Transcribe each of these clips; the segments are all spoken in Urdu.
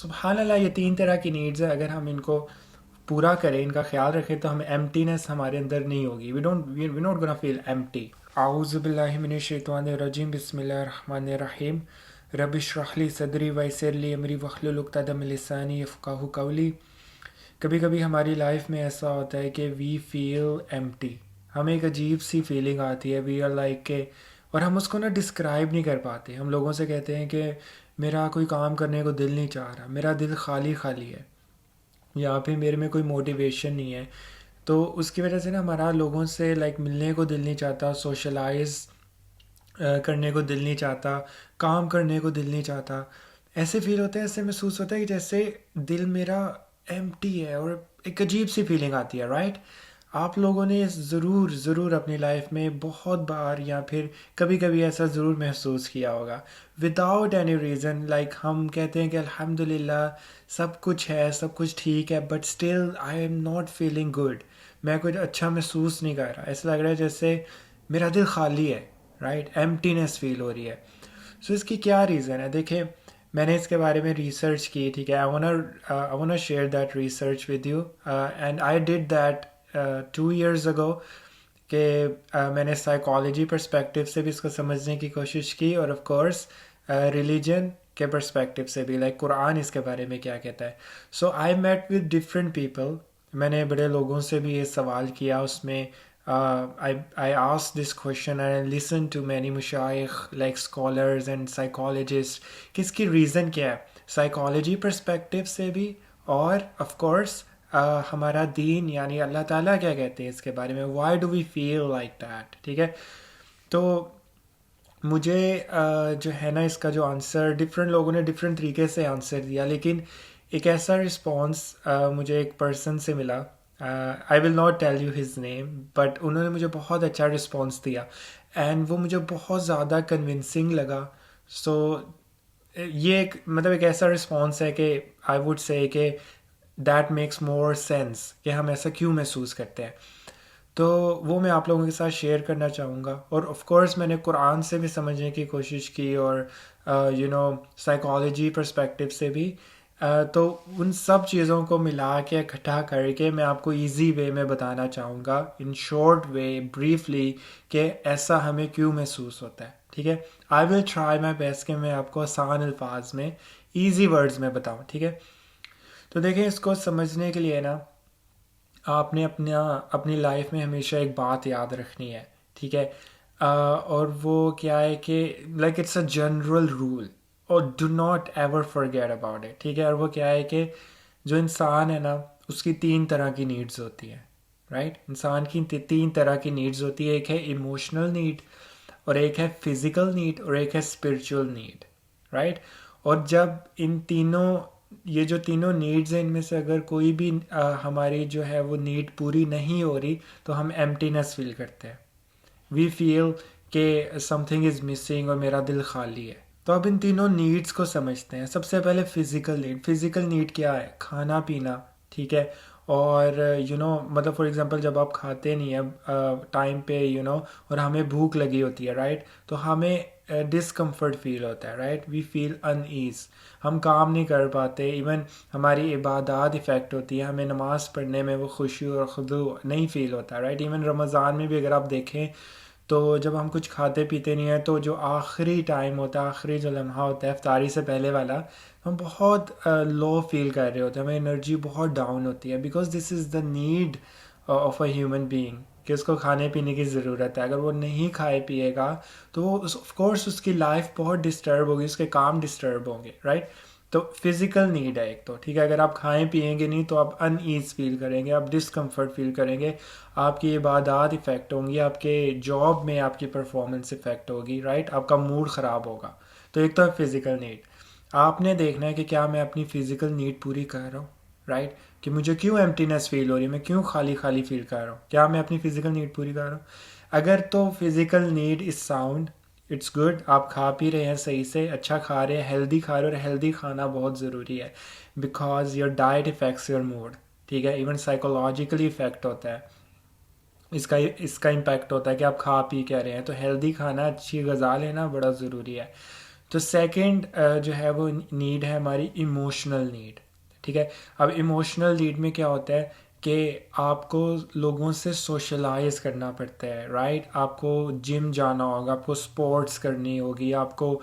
سبحان اللہ، یہ تین طرح کی نیڈز ہیں، اگر ہم ان کو پورا کریں، ان کا خیال رکھیں تو ہمیں ایمٹینس ہمارے اندر نہیں ہوگی. We not gonna feel empty. اعوذ باللہ من الشیطان الرجیم، بسم اللہ الرحمن الرحیم. رب اشرح لی صدری ویسر لی امری واحلل عقدۃ من لسانی یفقہوا قولی. کبھی کبھی ہماری لائف میں ایسا ہوتا ہے کہ وی فیل ایمٹی، ہمیں ایک عجیب سی فیلنگ آتی ہے، وی آر لائک کہ، اور ہم اس کو نا ڈسکرائب نہیں کر پاتے. ہم لوگوں سے کہتے ہیں کہ میرا کوئی کام کرنے کو دل نہیں چاہ رہا، میرا دل خالی خالی ہے، یا پھر میرے میں کوئی موٹیویشن نہیں ہے. تو اس کی وجہ سے نا ہمارا لوگوں سے لائک ملنے کو دل نہیں چاہتا، سوشلائز کرنے کو دل نہیں چاہتا، کام کرنے کو دل نہیں چاہتا. ایسے فیل ہوتا ہے، ایسے محسوس ہوتا ہے کہ جیسے دل میرا ایمٹی ہے، اور ایک عجیب سی فیلنگ آتی ہے، رائٹ؟ آپ لوگوں نے ضرور ضرور اپنی لائف میں بہت بار یا پھر کبھی کبھی ایسا ضرور محسوس کیا ہوگا، وداؤٹ اینی ریزن. لائک ہم کہتے ہیں کہ الحمدللہ سب کچھ ہے، سب کچھ ٹھیک ہے، but still I am not feeling good. میں کچھ اچھا محسوس نہیں کر رہا، ایسا لگ رہا ہے جیسے میرا دل خالی ہے، رائٹ؟ ایمٹینس فیل ہو رہی ہے. سو اس کی کیا ریزن ہے؟ دیکھیں، میں نے اس کے بارے میں ریسرچ کی، ٹھیک ہے. I wanna share that research with you, and I did that 2 years ago. کہ میں نے سائیکالوجی پرسپیکٹیو سے بھی اس کو سمجھنے کی کوشش کی، اور آف کورس ریلیجن کے پرسپیکٹیو سے بھی، لائک قرآن اس کے بارے میں کیا کہتا ہے. سو آئی میٹ ود ڈفرینٹ پیپل. میں نے بڑے لوگوں سے بھی یہ سوال کیا، اس میں I asked this question and I listened to many مشائخ like scholars and psychologists کہ اس کی ریزن کیا ہے، سائیکالوجی پرسپیکٹیو سے بھی، اور آف کورس ہمارا دین یعنی اللہ تعالیٰ کیا کہتے ہیں اس کے بارے میں. Why do we feel like that? ٹھیک ہے. تو مجھے جو ہے نا اس کا جو آنسر، ڈفرینٹ لوگوں نے ڈفرینٹ طریقے سے آنسر دیا، لیکن ایک ایسا رسپانس مجھے ایک پرسن سے ملا. I will not tell you his name, but انہوں نے مجھے بہت اچھا رسپانس دیا، اینڈ وہ مجھے بہت زیادہ کنونسنگ لگا. سو یہ ایک مطلب ایک ایسا رسپانس ہے کہ آئی ووڈ سے کہ دیٹ میکس مور سینس کہ ہم ایسا کیوں محسوس کرتے ہیں. تو وہ میں آپ لوگوں کے ساتھ شیئر کرنا چاہوں گا. اور آف کورس میں نے قرآن سے بھی سمجھنے کی کوشش کی، اور سائیکالوجی پرسپیکٹیو سے بھی. تو ان سب چیزوں کو ملا کے اکٹھا کر کے میں آپ کو ایزی وے میں بتانا چاہوں گا، ان شارٹ وے، بریفلی، کہ ایسا ہمیں کیوں محسوس ہوتا ہے. ٹھیک ہے. آئی ول ٹرائی مائی بیسٹ کہ میں آپ کو آسان الفاظ میں، ایزی ورڈز میں بتاؤں. ٹھیک ہے. تو دیکھیں، اس کو سمجھنے کے لیے نا آپ نے اپنی لائف میں ہمیشہ ایک بات یاد رکھنی ہے. ٹھیک ہے. اور وہ کیا ہے کہ like it's a general rule, اور do not ever forget about it. ٹھیک ہے. اور وہ کیا ہے کہ جو انسان ہے نا، اس کی 3 طرح کی نیڈز ہوتی ہیں، رائٹ؟ انسان کی 3 طرح کی نیڈز ہوتی ہے. ایک ہے ایموشنل نیڈ، اور ایک ہے فزیکل نیڈ، اور ایک ہے اسپرچول نیڈ، رائٹ؟ اور جب یہ جو تینوں نیڈز ہیں، ان میں سے اگر کوئی بھی ہماری جو ہے وہ نیڈ پوری نہیں ہو رہی، تو ہم ایمٹینس فیل کرتے ہیں. وی فیل کہ سم تھنگ از مسنگ، اور میرا دل خالی ہے. تو اب ان تینوں نیڈز کو سمجھتے ہیں. سب سے پہلے فزیکل نیڈ. فزیکل نیڈ کیا ہے؟ کھانا پینا. ٹھیک ہے. اور مطلب فار ایگزامپل جب آپ کھاتے نہیں ہیں ٹائم پہ، اور ہمیں بھوک لگی ہوتی ہے، رائٹ؟ تو ہمیں ڈسکمفرٹ فیل ہوتا ہے، right? We feel in as, ہم کام نہیں کر پاتے. ایون ہماری عبادات افیکٹ ہوتی ہے، ہمیں نماز پڑھنے میں وہ خوشی اور خضوع نہیں فیل ہوتا، رائٹ؟ ایون رمضان میں بھی اگر آپ دیکھیں تو جب ہم کچھ کھاتے پیتے نہیں ہیں، تو جو آخری ٹائم ہوتا ہے، آخری جو لمحہ ہوتا ہے افطاری سے پہلے والا، ہم بہت لو فیل کر رہے ہوتے ہیں، ہمیں انرجی بہت ڈاؤن ہوتی ہے، because this is the need of a human being کہ اس کو کھانے پینے کی ضرورت ہے. اگر وہ نہیں کھائے پیے گا تو وہ آف کورس اس کی لائف بہت ڈسٹرب ہوگی، اس کے کام ڈسٹرب ہوں گے، رائٹ؟ تو فزیکل نیڈ ہے ایک. تو ٹھیک ہے. اگر آپ کھائیں پیئیں گے نہیں تو آپ ان ایز فیل کریں گے، آپ ڈسکمفرٹ فیل کریں گے، آپ کی عبادات افیکٹ ہوں گی، آپ کے جاب میں آپ کی پرفارمنس افیکٹ ہوگی، رائٹ؟ آپ کا موڈ خراب ہوگا. تو ایک تو ہے فزیکل نیڈ. آپ نے دیکھنا ہے کہ کیا میں اپنی فزیکل نیڈ پوری کر رہا ہوں، رائٹ؟ کہ مجھے کیوں ایمٹینس فیل ہو رہی ہے، میں کیوں خالی خالی فیل کر رہا ہوں، کیا میں اپنی فزیکل نیڈ پوری کر رہا ہوں؟ اگر تو physical need is sound, it's good, آپ کھا پی رہے ہیں صحیح سے، اچھا کھا رہے ہیں، ہیلدی کھا رہے ہیں، اور ہیلدی کھانا بہت ضروری ہے، because your diet affects your mood. ٹھیک ہے. ایون سائیکولوجیکلی افیکٹ ہوتا ہے، اس کا امپیکٹ ہوتا ہے کہ آپ کھا پی کہہ رہے ہیں. تو ہیلدی کھانا، اچھی غذا لینا بڑا ضروری ہے. تو سیکنڈ جو ہے وہ نیڈ ہے ہماری ایموشنل نیڈ. ٹھیک ہے. اب ایموشنل نیڈ میں کیا ہوتا ہے کہ آپ کو لوگوں سے سوشلائز کرنا پڑتا ہے. رائٹ. آپ کو جم جانا ہوگا, آپ کو اسپورٹس کرنی ہوگی, آپ کو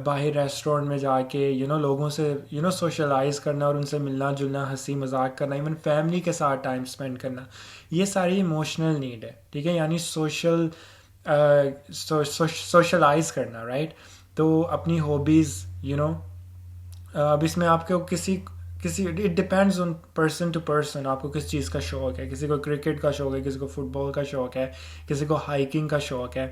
باہر ریسٹورینٹ میں جا کے لوگوں سے سوشلائز کرنا اور ان سے ملنا جلنا, ہنسی مذاق کرنا, ایون فیملی کے ساتھ ٹائم اسپینڈ کرنا, یہ ساری ایموشنل نیڈ ہے. ٹھیک ہے. یعنی سوشلائز کرنا. رائٹ. تو اپنی ہابیز اب اس میں آپ کو کسی it depends on person to person, آپ کو کس چیز کا شوق ہے. کسی کو کرکٹ کا شوق ہے, کسی کو فٹ بال کا شوق ہے, کسی کو ہائکنگ کا شوق ہے,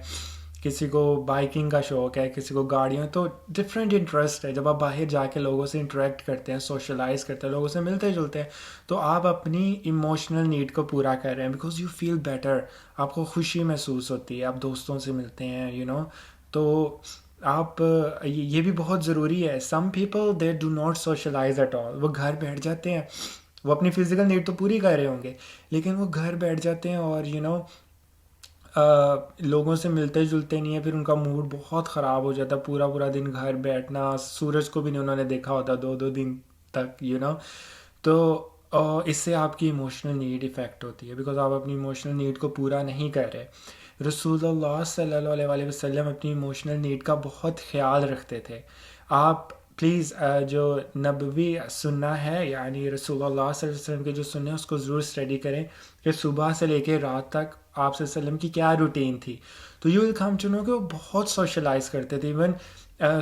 کسی کو بائکنگ کا شوق ہے, کسی کو گاڑیوں. تو ڈفرینٹ انٹرسٹ ہے. جب آپ باہر جا کے لوگوں سے انٹریکٹ کرتے ہیں, سوشلائز کرتے ہیں, لوگوں سے ملتے جلتے ہیں, تو آپ اپنی ایموشنل نیڈ کو پورا کر رہے ہیں, بیکاز یو فیل بیٹر. آپ کو خوشی محسوس ہوتی ہے, آپ دوستوں سے ملتے ہیں. تو آپ یہ بھی بہت ضروری ہے. Some people they do not socialize at all. وہ گھر بیٹھ جاتے ہیں, وہ اپنی فزیکل نیڈ تو پوری کر رہے ہوں گے, لیکن وہ گھر بیٹھ جاتے ہیں اور لوگوں سے ملتے جلتے نہیں ہیں. پھر ان کا موڈ بہت خراب ہو جاتا ہے, پورا دن گھر بیٹھنا, سورج کو بھی نہیں انہوں نے دیکھا ہوتا 2 دن تک. تو اس سے آپ کی ایموشنل نیڈ افیکٹ ہوتی ہے, بیکاز آپ اپنی ایموشنل نیڈ کو پورا نہیں کر رہے. رسول اللہ صلی اللہ علیہ وسلم اپنی ایموشنل نیڈ کا بہت خیال رکھتے تھے. آپ پلیز جو نبوی سنہ ہے, یعنی رسول اللہ صلی اللہ علیہ وسلم کے جو سننے ہیں, اس کو ضرور اسٹڈی کریں کہ صبح سے لے کے رات تک آپ صلی اللہ علیہ وسلم کی کیا روٹین تھی. تو you will come to know کہ وہ بہت سوشلائز کرتے تھے. ایون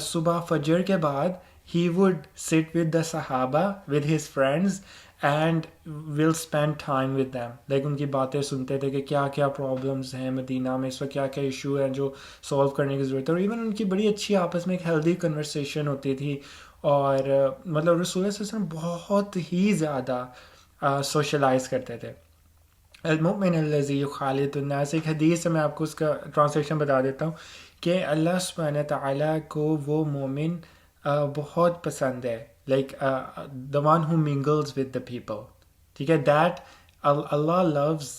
صبح فجر کے بعد ہی وڈ سٹ ود دا صحابہ, with his friends, and will spend time with them. Like ان کی باتیں سنتے تھے کہ کیا کیا پرابلمس ہیں مدینہ میں اس وقت, کیا کیا ایشو ہیں جو سالو کرنے کی ضرورت ہے. اور ایون ان کی بڑی اچھی آپس میں ایک ہیلدی کنورسیشن ہوتی تھی. اور مطلب رسول اللہ صلی اللہ علیہ وسلم بہت ہی زیادہ سوشلائز کرتے تھے. المؤمن الذی یخالط الناس, ایک حدیث سے میں آپ کو اس کا ٹرانسلیشن بتا دیتا ہوں کہ اللہ سبحانہ تعالیٰ کو وہ مومن بہت پسند ہے, like the one who mingles with the people. ٹھیک ہے. That Allah loves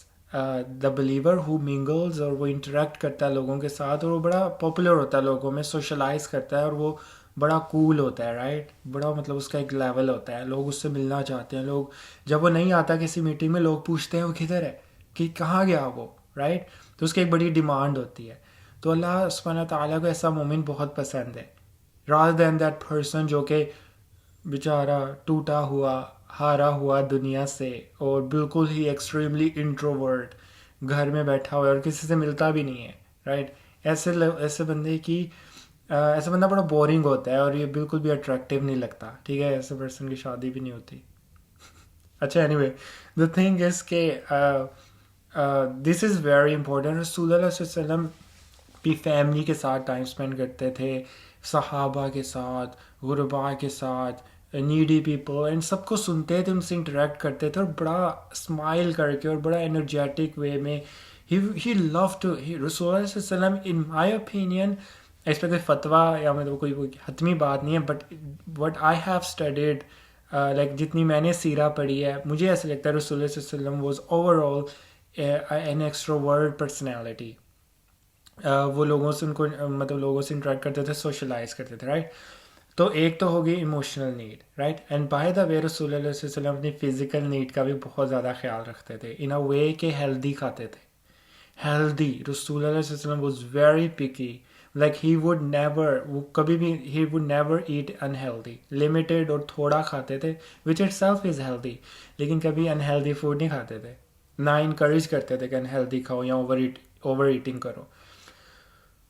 the believer who mingles, اور وہ انٹریکٹ کرتا ہے لوگوں کے ساتھ, اور وہ بڑا پاپولر ہوتا ہے لوگوں میں, سوشلائز کرتا ہے, اور وہ بڑا کول ہوتا ہے. رائٹ. بڑا مطلب اس کا ایک لیول ہوتا ہے, لوگ اس سے ملنا چاہتے ہیں. لوگ جب وہ نہیں آتا کسی میٹنگ میں, لوگ پوچھتے ہیں وہ کدھر ہے, کہ کہاں گیا وہ. رائٹ. تو اس کی ایک بڑی ڈیمانڈ ہوتی ہے. تو اللہ سبحانہ تعالیٰ کو ایسا مومن بہت پسند ہے, rather than that person جو کہ بیچارہ ٹوٹا ہوا, ہارا ہوا دنیا سے, اور بالکل ہی ایکسٹریملی انٹروورٹ, گھر میں بیٹھا ہوا ہے اور کسی سے ملتا بھی نہیں ہے. رائٹ. ایسے بندہ بڑا بورنگ ہوتا ہے, اور یہ بالکل بھی اٹریکٹیو نہیں لگتا. ٹھیک ہے. ایسے پرسن کی شادی بھی نہیں ہوتی. اچھا, any way the thing is کہ دس از ویری امپورٹنٹ. رسول اللہ صلی اللہ علیہ وسلم بھی فیملی کے ساتھ ٹائم اسپینڈ کرتے تھے, صحابہ کے ساتھ, غرباء کے ساتھ, نیڈی پیپل, اینڈ سب کو سنتے تھے, ان سے انٹریکٹ کرتے تھے, اور بڑا اسمائل کر کے اور بڑا انرجیٹک وے میں ہی لو ٹو. رسول اللہ صلی اللہ علیہ وسلم ان مائی اوپینین, اس پہ کوئی فتویٰ یا مطلب کوئی حتمی بات نہیں ہے, but what I have studied, like جتنی میں نے سیرہ پڑھی ہے, مجھے ایسا لگتا ہے رسول اللہ صلی اللہ علیہ وسلم was overall an extrovert personality. وہ لوگوں سے مطلب لوگوں سے انٹریکٹ کرتے تھے, سوشلائز کرتے تھے. رائٹ. تو ایک تو ہوگی emotional need. Right. And by the way رسول اللہ صلی اللہ علیہ وسلم اپنی فزیکل نیڈ کا بھی بہت زیادہ خیال رکھتے تھے, ان اے وے کہ ہیلدی کھاتے تھے. ہیلدی. رسول اللہ صلی اللہ علیہ وسلم was very picky, like he would never, وہ کبھی بھی he would never eat unhealthy. Limited اور تھوڑا کھاتے تھے, which itself is healthy, لیکن کبھی انہیلدی فوڈ نہیں کھاتے تھے, نہ انکریج کرتے تھے کہ انہیلدی کھاؤ یا اوور ایٹنگ کرو.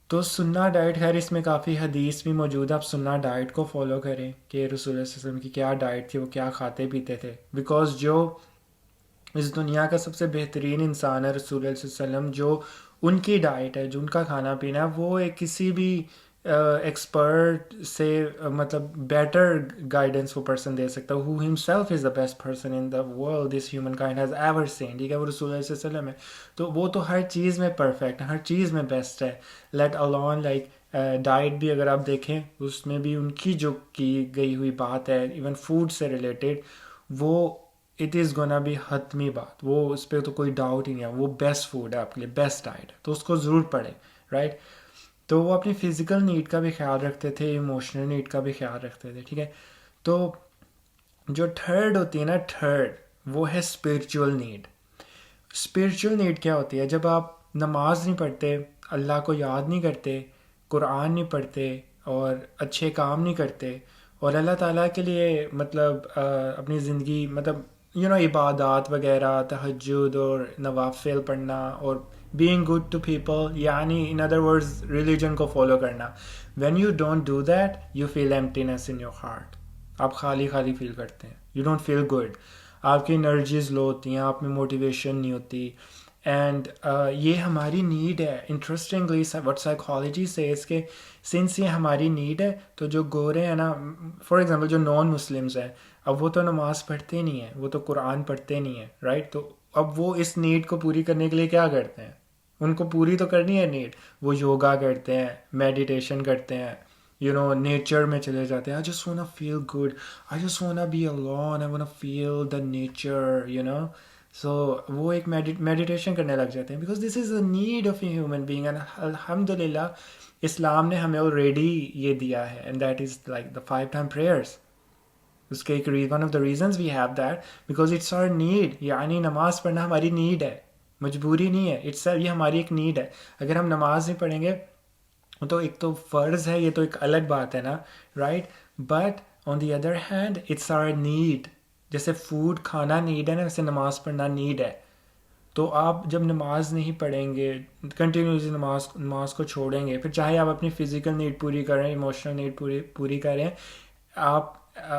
تو سنہ ڈائٹ, خیر اس میں کافی حدیث بھی موجود ہے, آپ سنہ ڈائٹ کو فالو کریں کہ رسول اللہ صلی اللہ علیہ وسلم کی کیا ڈائٹ تھی, وہ کیا کھاتے پیتے تھے. بیکاز جو اس دنیا کا سب سے بہترین انسان ہے رسول اللہ صلی اللہ علیہ وسلم, جو ان کی ڈائٹ ہے, جو ان کا کھانا پینا ہے, وہ ایک کسی بھی ایکسپرٹ سے مطلب بیٹر گائیڈنس وہ پرسن دے سکتا ہے, who himself is the best person in the world this human kind has ever seen. ٹھیک ہے. وہ رسول اللہ صلی اللہ علیہ وسلم ہے, تو وہ تو ہر چیز میں پرفیکٹ ہے, ہر چیز میں بیسٹ ہے. لیٹ alone لائک ڈائٹ بھی اگر آپ دیکھیں, اس میں بھی ان کی جو کی گئی ہوئی بات ہے, ایون فوڈ سے ریلیٹڈ, وہ اٹ از گونا بی حتمی بات, وہ اس پہ تو کوئی ڈاؤٹ ہی نہیں ہے, وہ بیسٹ فوڈ ہے آپ کے لیے, بیسٹ ڈائٹ ہے, تو اس کو ضرور پڑھیں. رائٹ. تو وہ اپنی فزیکل نیڈ کا بھی خیال رکھتے تھے، ایموشنل نیڈ کا بھی خیال رکھتے تھے، ٹھیک ہے. تو جو تھرڈ ہوتی ہے نا، تھرڈ وہ ہے اسپرچول نیڈ. اسپرچول نیڈ کیا ہوتی ہے؟ جب آپ نماز نہیں پڑھتے، اللہ کو یاد نہیں کرتے، قرآن نہیں پڑھتے اور اچھے کام نہیں کرتے، اور اللہ تعالیٰ کے لیے مطلب اپنی زندگی مطلب عبادات وغیرہ، تہجد اور نوافل پڑھنا اور بینگ گڈ ٹو پیپل، یعنی ان ادر ورڈز ریلیجن کو فالو کرنا. When you don't do that you feel emptiness in your heart. آپ خالی خالی فیل کرتے ہیں، یو ڈونٹ فیل گڈ، آپ کی انرجیز لو ہوتی ہیں، آپ میں موٹیویشن نہیں ہوتی. اینڈ یہ ہماری نیڈ ہے. انٹرسٹنگلی وٹ سائیکالوجی سیز کہ سنس یہ ہماری نیڈ ہے، تو جو گورے ہیں نا، فار ایگزامپل جو نان مسلمز ہیں، اب وہ تو نماز پڑھتے نہیں ہیں، وہ تو قرآن پڑھتے نہیں ہیں، رائٹ؟ تو اب وہ اس نیڈ کو پوری کرنے کے لیے کیا کرتے ہیں؟ ان کو پوری تو کرنی ہے نیڈ، وہ یوگا کرتے ہیں، میڈیٹیشن کرتے ہیں، نیچر میں چلے جاتے ہیں. I just wanna feel good. I just wanna be alone. I wanna feel the nature. So وہ ایک میڈیٹیشن کرنے لگ جاتے ہیں، because this is a need of a human being. And الحمدللہ اسلام نے ہمیں آلریڈی یہ دیا ہے، and that is like the 5 time prayers. اس کے ایک one of the reasons we have that because it's our need. یعنی نماز پڑھنا ہماری نیڈ ہے، مجبوری نہیں ہے. یہ ہماری ایک نیڈ ہے. اگر ہم نماز نہیں پڑھیں گے تو ایک تو فرض ہے، یہ تو ایک الگ بات ہے نا، right? But on the other hand it's our need. جیسے فوڈ کھانا نیڈ ہے نا، ویسے نماز پڑھنا نیڈ ہے. تو آپ جب نماز نہیں پڑھیں گے، کنٹینیوسلی نماز کو چھوڑیں گے، پھر چاہے آپ اپنی فزیکل نیڈ پوری کریں، ایموشنل نیڈ پوری کریں، آپ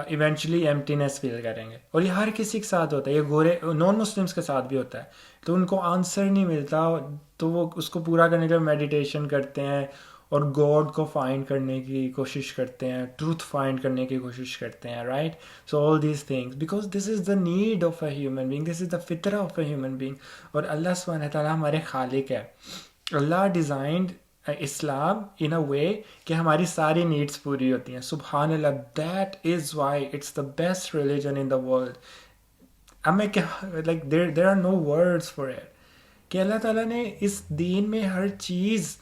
ایونچولی ایمٹینس فیل کریں گے. اور یہ ہر کسی کے ساتھ ہوتا ہے، یہ گورے نان مسلمس کے ساتھ بھی ہوتا ہے. تو ان کو آنسر نہیں ملتا، تو وہ اس کو پورا کرنے کے لیے میڈیٹیشن کرتے ہیں اور گاڈ کو فائنڈ کرنے کی کوشش کرتے ہیں، ٹروتھ فائنڈ کرنے کی کوشش کرتے ہیں، right? So all these things because this is the need of a human being, this is the فطرہ آف اے ہیومن بینگ. اور اللہ سبحانہ تعالیٰ ہمارے خالق ہے. اللہ ڈیزائنڈ اسلام ان اے وے کہ ہماری ساری نیڈس پوری ہوتی ہیں. سبحان Allah, that is why it's the best religion in the world. اب میں کیا like there are no words for it کہ اللہ تعالیٰ نے اس دین میں ہر چیز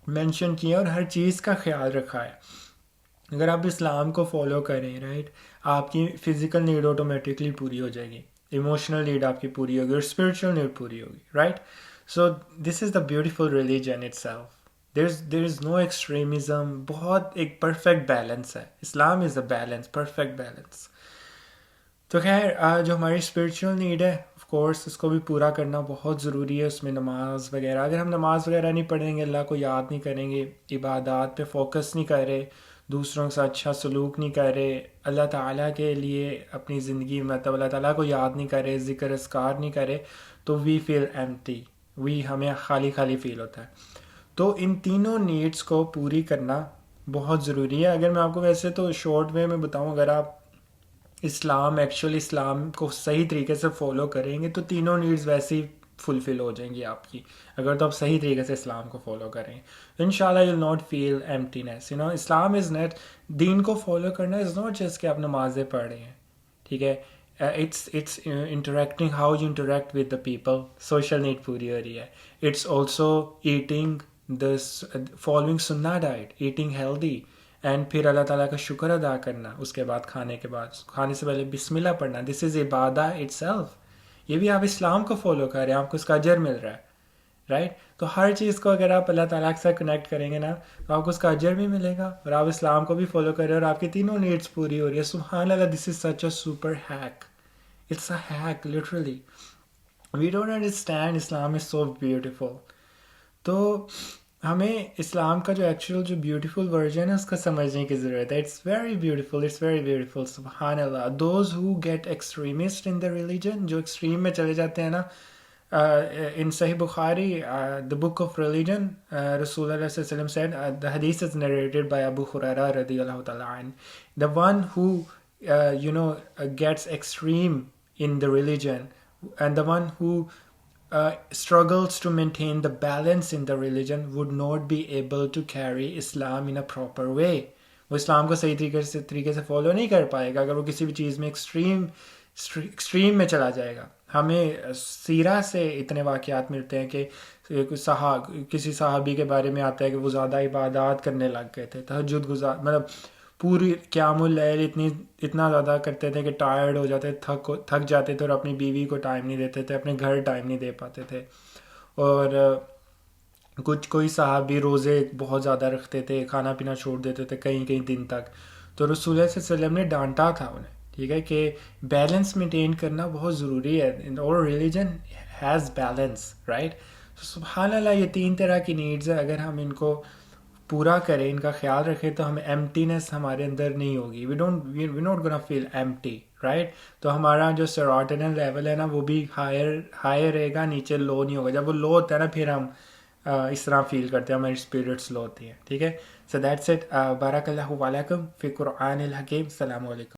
مینشن کی ہے اور ہر چیز کا خیال رکھا ہے. اگر آپ اسلام کو فالو کریں، رائٹ، آپ کی فزیکل نیڈ آٹومیٹکلی پوری ہو جائے گی، ایموشنل نیڈ آپ کی پوری ہوگی اور اسپرچل نیڈ پوری ہوگی، right? So this is the beautiful religion itself. There is no extremism. بہت ایک پرفیکٹ بیلنس ہے. Islam is a balance, perfect balance. تو خیر، جو ہماری اسپرچل نیڈ ہے آف کورس اس کو بھی پورا کرنا بہت ضروری ہے. اس میں نماز وغیرہ، اگر ہم نماز وغیرہ نہیں پڑھیں گے، اللہ کو یاد نہیں کریں گے، عبادات پہ فوکس نہیں کر رہے، دوسروں کے ساتھ اچھا سلوک نہیں کر رہے، اللہ تعالیٰ کے لیے اپنی زندگی مطلب اللہ تعالیٰ کو یاد نہیں کر رہے، ذکر اذکار نہیں کرے، تو وی فیل ایمٹی، ہمیں خالی خالی فیل ہوتا ہے. تو ان تینوں نیڈس کو پوری کرنا بہت ضروری ہے. اگر میں آپ کو ویسے تو شارٹ وے میں بتاؤں، اگر آپ اسلام کو صحیح طریقے سے فالو کریں گے تو تینوں نیڈز ویسے ہی فلفل ہو جائیں گی آپ کی. اگر تو آپ صحیح طریقے سے اسلام کو فالو کریں تو انشاءاللہ you will not feel emptiness. Islam is not, دین کو فالو کرنا از ناٹ جسٹ کہ آپ نمازیں پڑھ رہے ہیں، ٹھیک ہے؟ It's interacting, how you interact with the people, social need پوری ہو رہی ہے. It's also eating this, following سنہ ڈائٹ، ایٹنگ ہیلدی، اینڈ پھر اللہ تعالیٰ کا شکر ادا کرنا. اس کے بعد کھانے سے پہلے بسم اللہ پڑھنا. دس از عبادہ اٹ سیلف. یہ بھی آپ اسلام کو فالو کر رہے ہیں، آپ کو اس کا اجر مل رہا ہے، رائٹ؟ تو ہر چیز کو اگر آپ اللہ تعالیٰ کے ساتھ کنیکٹ کریں گے نا تو آپ کو اس کا اجر بھی ملے گا، اور آپ اسلام کو بھی فالو کر رہے ہیں اور آپ کی تینوں نیڈس پوری ہو رہی ہے. سبحان Allah, this is such a super hack. It's a hack literally. We don't understand Islam is so beautiful. تو ہمیں اسلام کا جو ایکچوئل جو بیوٹیفل ورژن ہے اس کا سمجھنے کی ضرورت ہے. It's very beautiful, it's very beautiful. سبحان Allah. Those who get extremist in the religion, جو ایکسٹریم میں چلے جاتے ہیں نا، in Sahih Bukhari, the book of religion, Rasulullah sallallahu alaihi wasallam said, the hadith is narrated by Abu Hurairah radiyallahu ta'ala an, the one who gets extreme in the religion and the one who struggles to maintain the balance in the religion would not be able to carry Islam in a proper way. وہ اسلام کو صحیح طریقے سے فالو نہیں کر پائے گا اگر وہ کسی بھی چیز میں ایکسٹریم ایکسٹریم میں چلا جائے گا. ہمیں سیرہ سے اتنے واقعات ملتے ہیں کہ کسی صحابی کے بارے میں آتا ہے کہ وہ زیادہ عبادات کرنے لگ گئے تھے, تہجد گزار, مطلب پوری قیام اللیل اتنا زیادہ کرتے تھے کہ ٹائرڈ ہو جاتے, تھک جاتے تھے, اور اپنی بیوی کو ٹائم نہیں دیتے تھے, اپنے گھر ٹائم نہیں دے پاتے تھے. اور کوئی صحابی روزے بہت زیادہ رکھتے تھے, کھانا پینا چھوڑ دیتے تھے کئی کئی دن تک. تو رسول اللہ صلی اللہ علیہ وسلم نے ڈانٹا تھا انہیں, ٹھیک ہے, کہ بیلنس مینٹین کرنا بہت ضروری ہے. اور ریلیجن ہیز بیلنس, رائٹ. سبحان اللہ, یہ 3 طرح کی نیڈز ہے, اگر ہم ان کو پورا کریں, ان کا خیال رکھیں, تو ہمیں ایمٹینس ہمارے اندر نہیں ہوگی. We not gonna feel empty, right. تو ہمارا جو سیروٹونن لیول ہے نا, وہ بھی ہائر رہے گا, نیچے لو نہیں ہوگا. جب وہ لو ہوتا ہے نا, پھر ہم اس طرح فیل کرتے ہیں, ہماری اسپرٹس لو ہوتی ہیں, ٹھیک ہے. So that's it. بارک اللہ علیکم فی قرآن الحکیم. السلام علیکم.